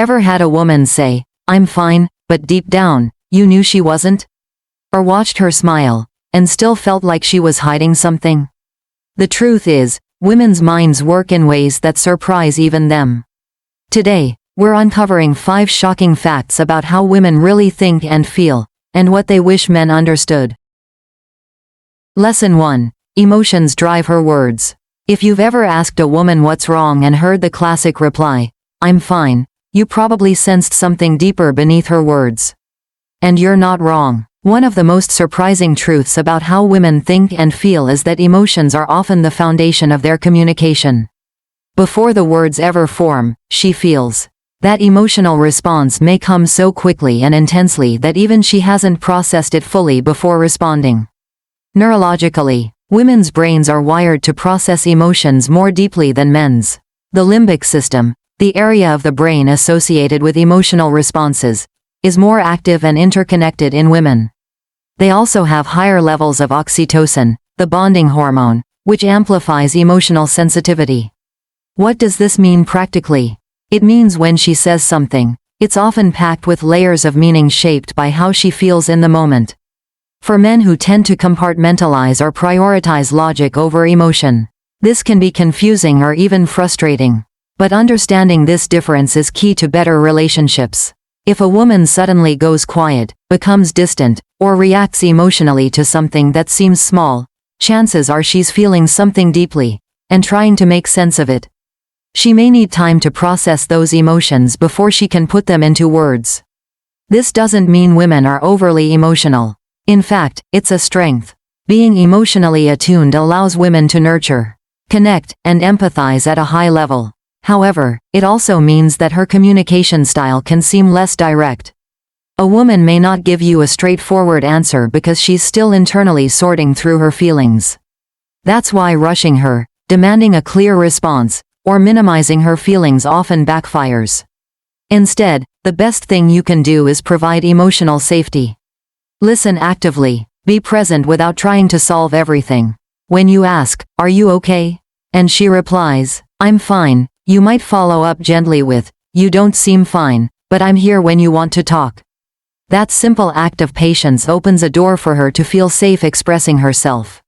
ever had a woman say, "I'm fine," but deep down, you knew she wasn't? Or watched her smile, and still felt like she was hiding something? The truth is, women's minds work in ways that surprise even them. Today, we're uncovering 5 shocking facts about how women really think and feel, and what they wish men understood. Lesson 1. Emotions drive her words. If you've ever asked a woman what's wrong and heard the classic reply, "I'm fine," you probably sensed something deeper beneath her words. And you're not wrong. One of the most surprising truths about how women think and feel is that emotions are often the foundation of their communication. Before the words ever form, she feels. That emotional response may come so quickly and intensely that even she hasn't processed it fully before responding. Neurologically, women's brains are wired to process emotions more deeply than men's. The limbic system, the area of the brain associated with emotional responses, is more active and interconnected in women. They also have higher levels of oxytocin, the bonding hormone, which amplifies emotional sensitivity. What does this mean practically? It means when she says something, it's often packed with layers of meaning shaped by how she feels in the moment. For men who tend to compartmentalize or prioritize logic over emotion, this can be confusing or even frustrating. But understanding this difference is key to better relationships. If a woman suddenly goes quiet, becomes distant, or reacts emotionally to something that seems small, chances are she's feeling something deeply, and trying to make sense of it. She may need time to process those emotions before she can put them into words. This doesn't mean women are overly emotional. In fact, it's a strength. Being emotionally attuned allows women to nurture, connect, and empathize at a high level. However, it also means that her communication style can seem less direct. A woman may not give you a straightforward answer because she's still internally sorting through her feelings. That's why rushing her, demanding a clear response, or minimizing her feelings often backfires. Instead, the best thing you can do is provide emotional safety. Listen actively, be present without trying to solve everything. When you ask, "Are you okay?" and she replies, "I'm fine," you might follow up gently with, "You don't seem fine, but I'm here when you want to talk." That simple act of patience opens a door for her to feel safe expressing herself.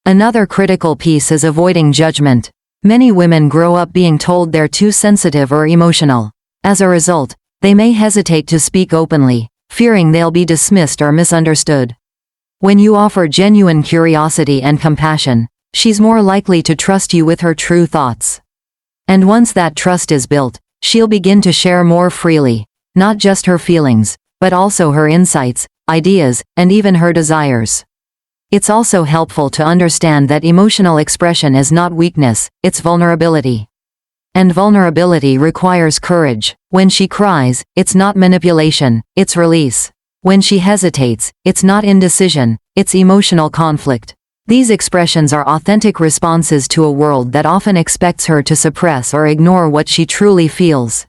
Another critical piece is avoiding judgment. Many women grow up being told they're too sensitive or emotional. As a result, they may hesitate to speak openly, fearing they'll be dismissed or misunderstood. When you offer genuine curiosity and compassion, she's more likely to trust you with her true thoughts. And once that trust is built, she'll begin to share more freely, not just her feelings, but also her insights, ideas, and even her desires. It's also helpful to understand that emotional expression is not weakness, it's vulnerability. And vulnerability requires courage. When she cries, it's not manipulation, it's release. When she hesitates, it's not indecision, it's emotional conflict. These expressions are authentic responses to a world that often expects her to suppress or ignore what she truly feels.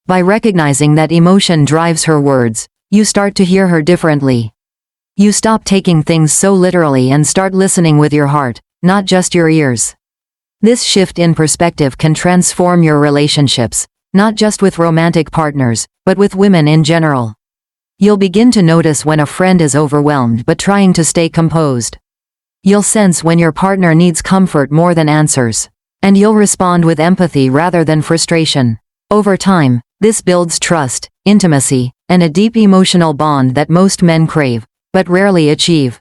By recognizing that emotion drives her words, you start to hear her differently. You stop taking things so literally and start listening with your heart, not just your ears. This shift in perspective can transform your relationships, not just with romantic partners, but with women in general. You'll begin to notice when a friend is overwhelmed but trying to stay composed. You'll sense when your partner needs comfort more than answers. And you'll respond with empathy rather than frustration. Over time, this builds trust, intimacy, and a deep emotional bond that most men crave, but rarely achieve.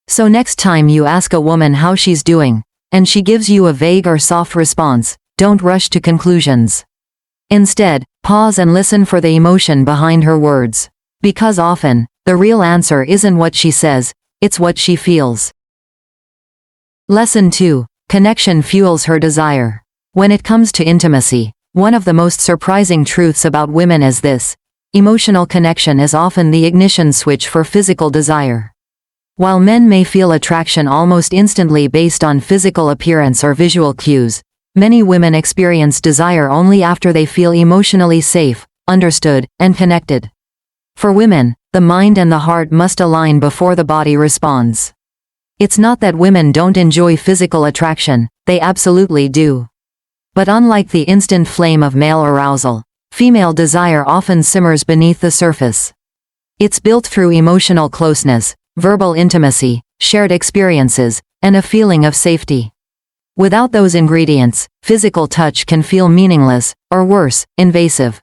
So next time you ask a woman how she's doing, and she gives you a vague or soft response, don't rush to conclusions. Instead, pause and listen for the emotion behind her words. Because often, the real answer isn't what she says, it's what she feels. Lesson 2. Connection fuels her desire. When it comes to intimacy, one of the most surprising truths about women is this: emotional connection is often the ignition switch for physical desire. While men may feel attraction almost instantly based on physical appearance or visual cues, many women experience desire only after they feel emotionally safe, understood, and connected. For women, the mind and the heart must align before the body responds. It's not that women don't enjoy physical attraction, they absolutely do. But unlike the instant flame of male arousal, female desire often simmers beneath the surface. It's built through emotional closeness, verbal intimacy, shared experiences, and a feeling of safety. Without those ingredients, physical touch can feel meaningless, or worse, invasive.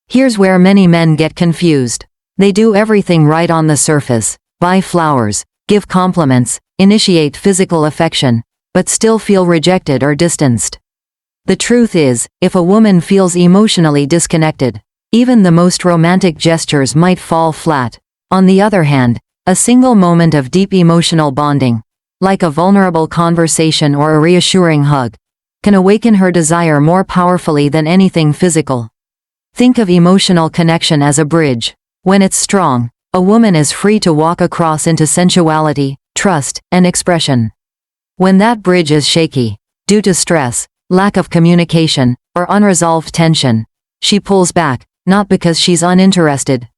Here's where many men get confused. They do everything right on the surface, buy flowers, give compliments, initiate physical affection, but still feel rejected or distanced. The truth is, if a woman feels emotionally disconnected, even the most romantic gestures might fall flat. On the other hand, a single moment of deep emotional bonding, like a vulnerable conversation or a reassuring hug, can awaken her desire more powerfully than anything physical. Think of emotional connection as a bridge. When it's strong, a woman is free to walk across into sensuality, trust, and expression. When that bridge is shaky, due to stress, lack of communication, or unresolved tension, she pulls back, not because she's uninterested,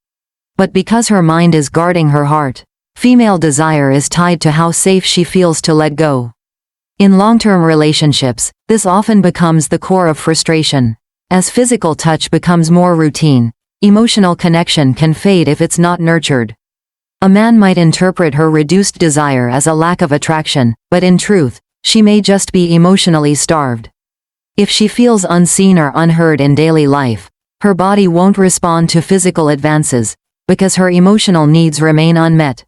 but because her mind is guarding her heart. Female desire is tied to how safe she feels to let go. In long-term relationships, this often becomes the core of frustration. As physical touch becomes more routine, emotional connection can fade if it's not nurtured. A man might interpret her reduced desire as a lack of attraction, but in truth, she may just be emotionally starved. If she feels unseen or unheard in daily life, her body won't respond to physical advances, because her emotional needs remain unmet.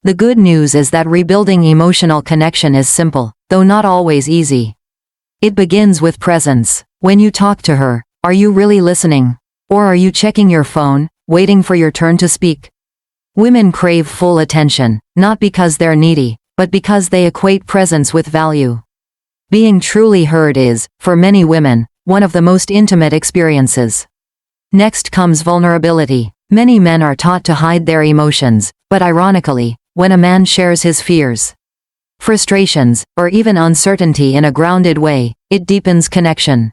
The good news is that rebuilding emotional connection is simple, though not always easy. It begins with presence. When you talk to her, are you really listening? Or are you checking your phone, waiting for your turn to speak? Women crave full attention, not because they're needy, but because they equate presence with value. Being truly heard is, for many women, one of the most intimate experiences. Next comes vulnerability. Many men are taught to hide their emotions, but ironically, when a man shares his fears, frustrations, or even uncertainty in a grounded way, it deepens connection.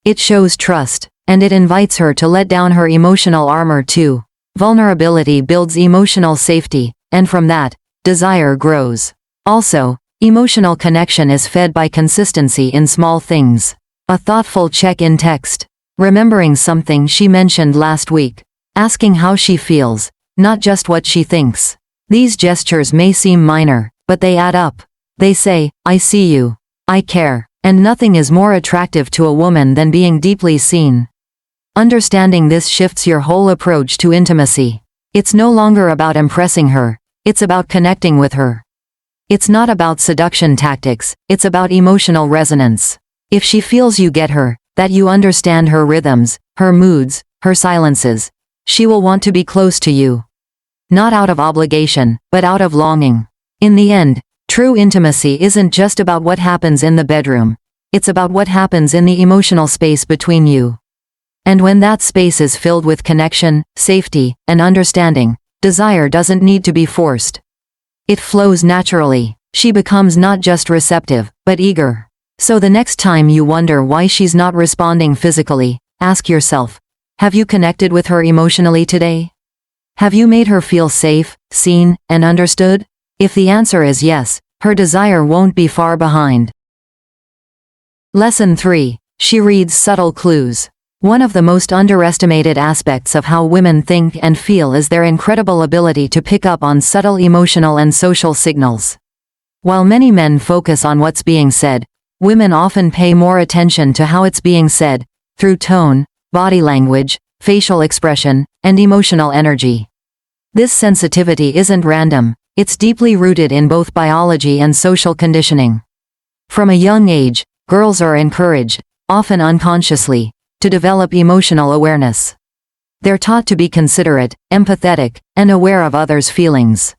It shows trust, and it invites her to let down her emotional armor too. Vulnerability builds emotional safety, and from that, desire grows. Also, emotional connection is fed by consistency in small things. A thoughtful check-in text, remembering something she mentioned last week, asking how she feels, not just what she thinks. These gestures may seem minor, but they add up. They say, I see you. I care. And nothing is more attractive to a woman than being deeply seen. Understanding this shifts your whole approach to intimacy. It's no longer about impressing her, it's about connecting with her. It's not about seduction tactics, it's about emotional resonance. If she feels you get her, that you understand her rhythms, her moods, her silences, she will want to be close to you. Not out of obligation, but out of longing. In the end, true intimacy isn't just about what happens in the bedroom, it's about what happens in the emotional space between you. And when that space is filled with connection, safety, and understanding, desire doesn't need to be forced. It flows naturally. She becomes not just receptive, but eager. So the next time you wonder why she's not responding physically, ask yourself, have you connected with her emotionally today? Have you made her feel safe, seen, and understood? If the answer is yes, her desire won't be far behind. Lesson 3. She reads subtle clues. One of the most underestimated aspects of how women think and feel is their incredible ability to pick up on subtle emotional and social signals. While many men focus on what's being said, women often pay more attention to how it's being said, through tone, body language, facial expression, and emotional energy. This sensitivity isn't random, it's deeply rooted in both biology and social conditioning. From a young age, girls are encouraged, often unconsciously, to develop emotional awareness. They're taught to be considerate, empathetic, and aware of others' feelings.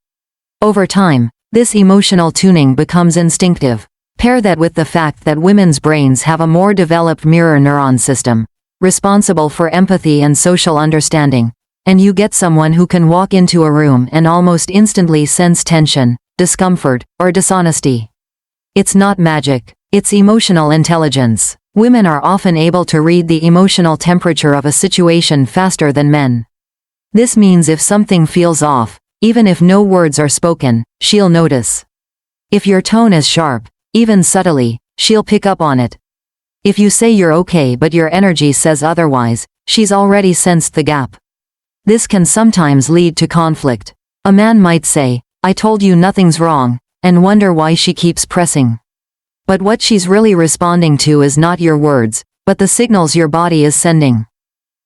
Over time, this emotional tuning becomes instinctive. Pair that with the fact that women's brains have a more developed mirror neuron system, responsible for empathy and social understanding, and you get someone who can walk into a room and almost instantly sense tension, discomfort, or dishonesty. It's not magic, it's emotional intelligence. Women are often able to read the emotional temperature of a situation faster than men. This means if something feels off, even if no words are spoken, she'll notice. If your tone is sharp, even subtly, she'll pick up on it. If you say you're okay but your energy says otherwise, she's already sensed the gap. This can sometimes lead to conflict. A man might say, "I told you nothing's wrong," and wonder why she keeps pressing. But what she's really responding to is not your words, but the signals your body is sending.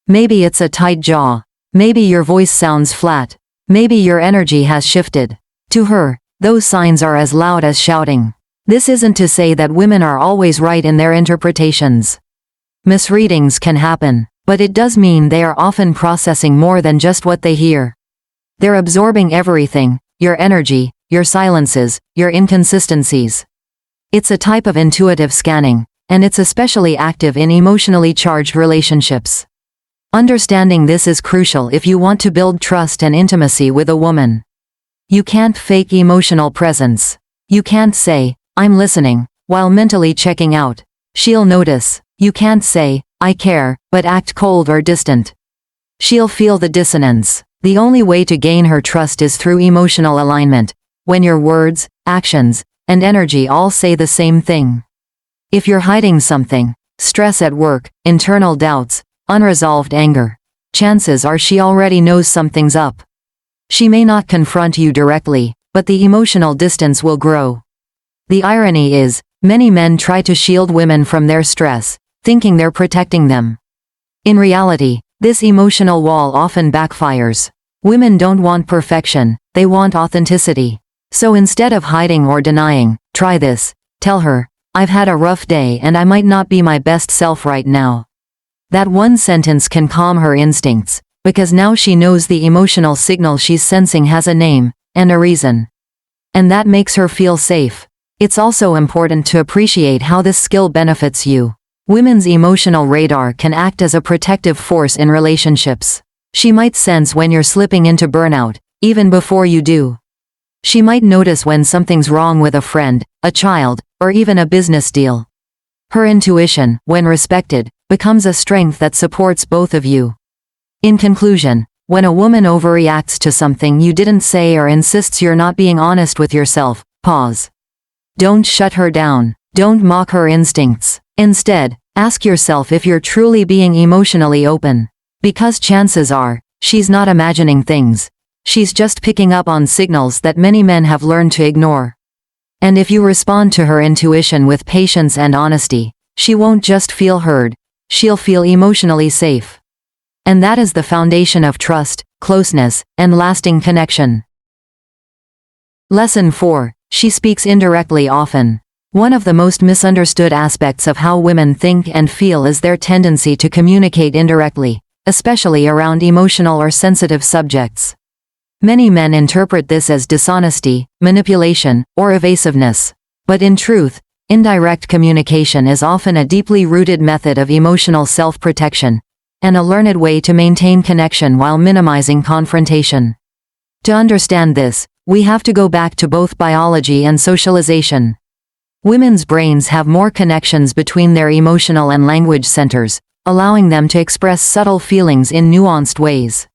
Maybe it's a tight jaw. Maybe your voice sounds flat. Maybe your energy has shifted. To her, those signs are as loud as shouting. This isn't to say that women are always right in their interpretations. Misreadings can happen, but it does mean they are often processing more than just what they hear. They're absorbing everything: your energy, your silences, your inconsistencies. It's a type of intuitive scanning, and it's especially active in emotionally charged relationships. Understanding this is crucial if you want to build trust and intimacy with a woman. You can't fake emotional presence. You can't say, "I'm listening," while mentally checking out. She'll notice. You can't say, "I care," but act cold or distant. She'll feel the dissonance. The only way to gain her trust is through emotional alignment, when your words, actions, and energy all say the same thing. If you're hiding something, stress at work, internal doubts, unresolved anger, chances are she already knows something's up. She may not confront you directly, but the emotional distance will grow. The irony is, many men try to shield women from their stress, thinking they're protecting them. In reality, this emotional wall often backfires. Women don't want perfection, they want authenticity. So instead of hiding or denying, try this. Tell her, "I've had a rough day and I might not be my best self right now." That one sentence can calm her instincts, because now she knows the emotional signal she's sensing has a name, and a reason. And that makes her feel safe. It's also important to appreciate how this skill benefits you. Women's emotional radar can act as a protective force in relationships. She might sense when you're slipping into burnout, even before you do. She might notice when something's wrong with a friend, a child, or even a business deal. Her intuition, when respected, becomes a strength that supports both of you. In conclusion, when a woman overreacts to something you didn't say or insists you're not being honest with yourself, pause. Don't shut her down. Don't mock her instincts. Instead, ask yourself if you're truly being emotionally open. Because chances are, she's not imagining things. She's just picking up on signals that many men have learned to ignore. And if you respond to her intuition with patience and honesty, she won't just feel heard, she'll feel emotionally safe. And that is the foundation of trust, closeness, and lasting connection. Lesson 4. She speaks indirectly often. One of the most misunderstood aspects of how women think and feel is their tendency to communicate indirectly, especially around emotional or sensitive subjects. Many men interpret this as dishonesty, manipulation, or evasiveness. But in truth, indirect communication is often a deeply rooted method of emotional self-protection, and a learned way to maintain connection while minimizing confrontation. To understand this, we have to go back to both biology and socialization. Women's brains have more connections between their emotional and language centers, allowing them to express subtle feelings in nuanced ways.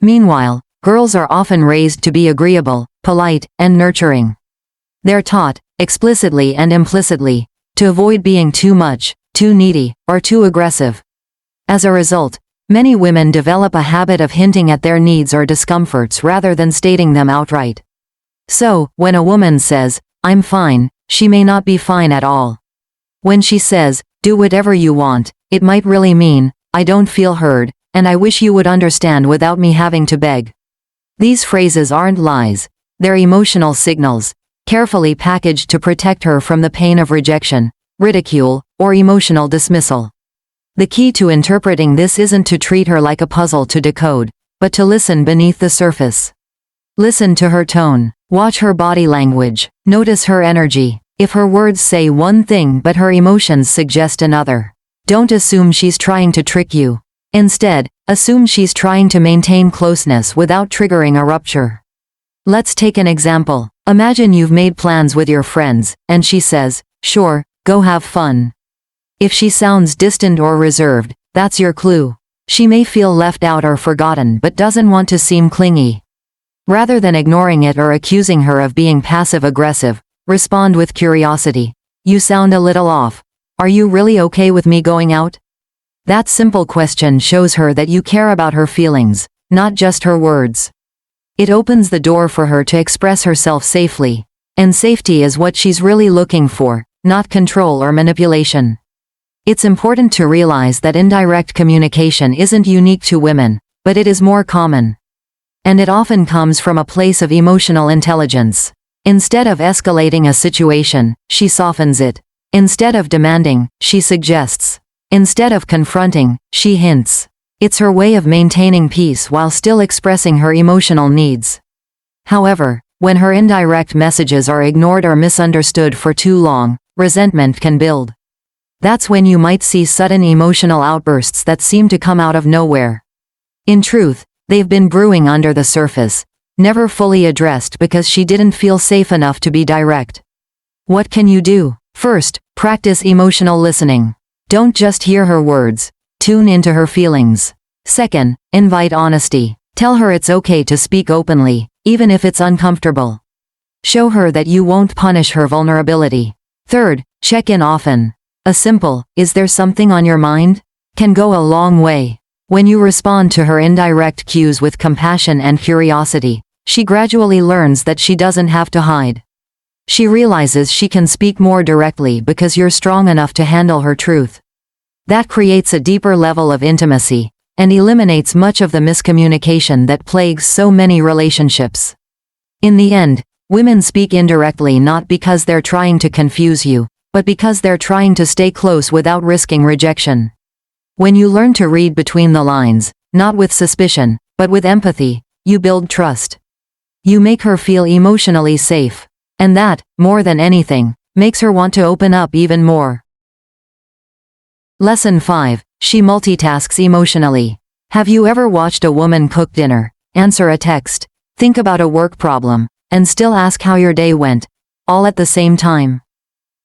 Meanwhile, girls are often raised to be agreeable, polite, and nurturing. They're taught, explicitly and implicitly, to avoid being too much, too needy, or too aggressive. As a result, many women develop a habit of hinting at their needs or discomforts rather than stating them outright. So, when a woman says, "I'm fine," she may not be fine at all. When she says, "Do whatever you want," it might really mean, "I don't feel heard, and I wish you would understand without me having to beg." These phrases aren't lies, they're emotional signals, carefully packaged to protect her from the pain of rejection, ridicule, or emotional dismissal. The key to interpreting this isn't to treat her like a puzzle to decode, but to listen beneath the surface. Listen to her tone. Watch her body language. Notice her energy. If her words say one thing but her emotions suggest another, don't assume she's trying to trick you. Instead, assume she's trying to maintain closeness without triggering a rupture. Let's take an example. Imagine you've made plans with your friends, and she says, "Sure, go have fun." If she sounds distant or reserved, that's your clue. She may feel left out or forgotten but doesn't want to seem clingy. Rather than ignoring it or accusing her of being passive-aggressive, respond with curiosity. "You sound a little off. Are you really okay with me going out?" That simple question shows her that you care about her feelings, not just her words. It opens the door for her to express herself safely. And safety is what she's really looking for, not control or manipulation. It's important to realize that indirect communication isn't unique to women, but it is more common. And it often comes from a place of emotional intelligence. Instead of escalating a situation, she softens it. Instead of demanding, she suggests. Instead of confronting, she hints. It's her way of maintaining peace while still expressing her emotional needs. However, when her indirect messages are ignored or misunderstood for too long, resentment can build. That's when you might see sudden emotional outbursts that seem to come out of nowhere. In truth, they've been brewing under the surface, never fully addressed because she didn't feel safe enough to be direct. What can you do? First, practice emotional listening. Don't just hear her words, tune into her feelings. Second, invite honesty. Tell her it's okay to speak openly, even if it's uncomfortable. Show her that you won't punish her vulnerability. Third, check in often. A simple, "Is there something on your mind?" can go a long way. When you respond to her indirect cues with compassion and curiosity, she gradually learns that she doesn't have to hide. She realizes she can speak more directly because you're strong enough to handle her truth. That creates a deeper level of intimacy, and eliminates much of the miscommunication that plagues so many relationships. In the end, women speak indirectly not because they're trying to confuse you, but because they're trying to stay close without risking rejection. When you learn to read between the lines, not with suspicion, but with empathy, you build trust. You make her feel emotionally safe. And that, more than anything, makes her want to open up even more. Lesson 5. She multitasks emotionally. Have you ever watched a woman cook dinner, answer a text, think about a work problem, and still ask how your day went, all at the same time?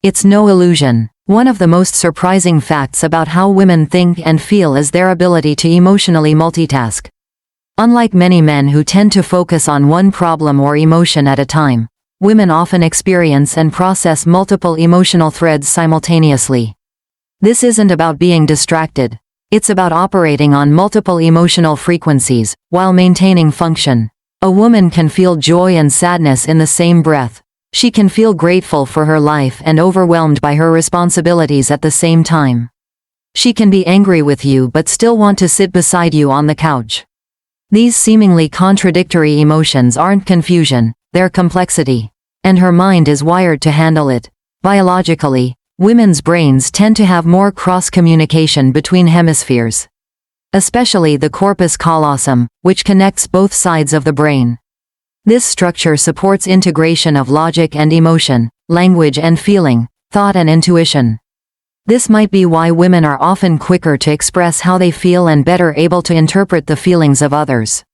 It's no illusion. One of the most surprising facts about how women think and feel is their ability to emotionally multitask. Unlike many men who tend to focus on one problem or emotion at a time, women often experience and process multiple emotional threads simultaneously. This isn't about being distracted. It's about operating on multiple emotional frequencies, while maintaining function. A woman can feel joy and sadness in the same breath. She can feel grateful for her life and overwhelmed by her responsibilities at the same time. She can be angry with you but still want to sit beside you on the couch. These seemingly contradictory emotions aren't confusion, they're complexity. And her mind is wired to handle it. Biologically, women's brains tend to have more cross-communication between hemispheres. Especially the corpus callosum, which connects both sides of the brain. This structure supports integration of logic and emotion, language and feeling, thought and intuition. This might be why women are often quicker to express how they feel and better able to interpret the feelings of others.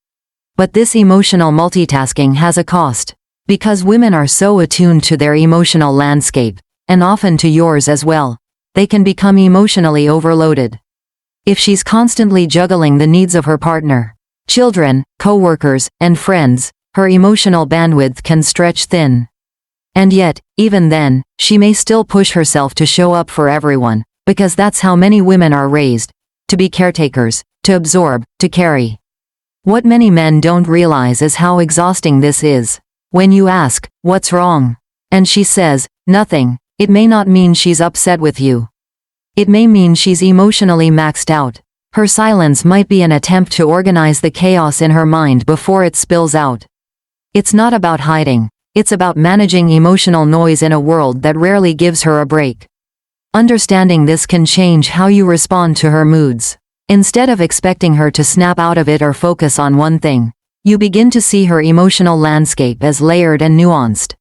But this emotional multitasking has a cost. Because women are so attuned to their emotional landscape, and often to yours as well, they can become emotionally overloaded. If she's constantly juggling the needs of her partner, children, co-workers, and friends, her emotional bandwidth can stretch thin. And yet, even then, she may still push herself to show up for everyone, because that's how many women are raised, to be caretakers, to absorb, to carry. What many men don't realize is how exhausting this is. When you ask, "What's wrong?" and she says, "Nothing," it may not mean she's upset with you. It may mean she's emotionally maxed out. Her silence might be an attempt to organize the chaos in her mind before it spills out. It's not about hiding, it's about managing emotional noise in a world that rarely gives her a break. Understanding this can change how you respond to her moods. Instead of expecting her to snap out of it or focus on one thing, you begin to see her emotional landscape as layered and nuanced.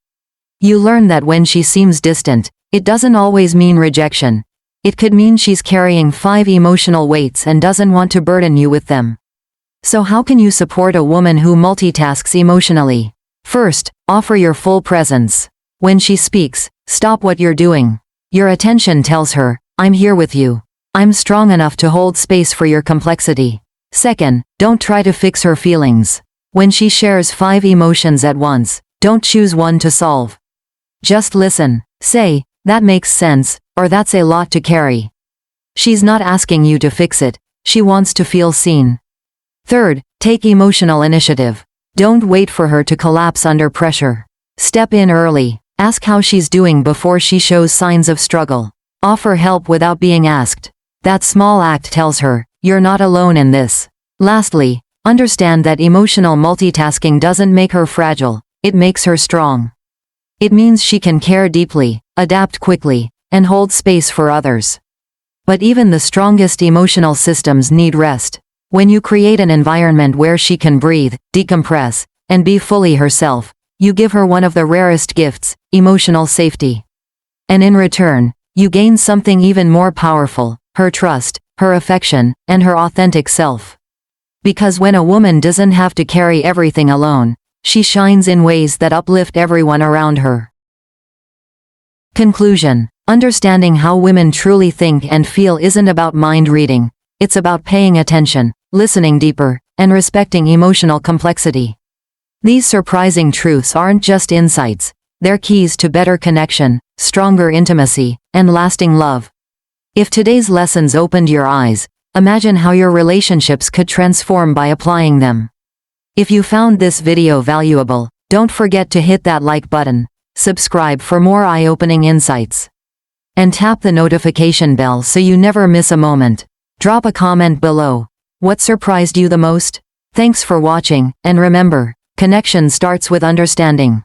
You learn that when she seems distant, it doesn't always mean rejection. It could mean she's carrying 5 emotional weights and doesn't want to burden you with them. So how can you support a woman who multitasks emotionally? First, offer your full presence. When she speaks, stop what you're doing. Your attention tells her, "I'm here with you. I'm strong enough to hold space for your complexity." Second, don't try to fix her feelings. When she shares 5 emotions at once, don't choose one to solve. Just listen. Say, "That makes sense," or "That's a lot to carry." She's not asking you to fix it, she wants to feel seen. Third, take emotional initiative. Don't wait for her to collapse under pressure. Step in early. Ask how she's doing before she shows signs of struggle. Offer help without being asked. That small act tells her, you're not alone in this. Lastly, understand that emotional multitasking doesn't make her fragile, it makes her strong. It means she can care deeply, adapt quickly, and hold space for others. But even the strongest emotional systems need rest. When you create an environment where she can breathe, decompress, and be fully herself, you give her one of the rarest gifts, emotional safety. And in return, you gain something even more powerful, her trust, her affection, and her authentic self. Because when a woman doesn't have to carry everything alone, she shines in ways that uplift everyone around her. Conclusion. Understanding how women truly think and feel isn't about mind reading, it's about paying attention, listening deeper, and respecting emotional complexity. These surprising truths aren't just insights, they're keys to better connection, stronger intimacy, and lasting love. If today's lessons opened your eyes, imagine how your relationships could transform by applying them. If you found this video valuable, don't forget to hit that like button, subscribe for more eye-opening insights, and tap the notification bell so you never miss a moment. Drop a comment below. What surprised you the most? Thanks for watching, and remember, connection starts with understanding.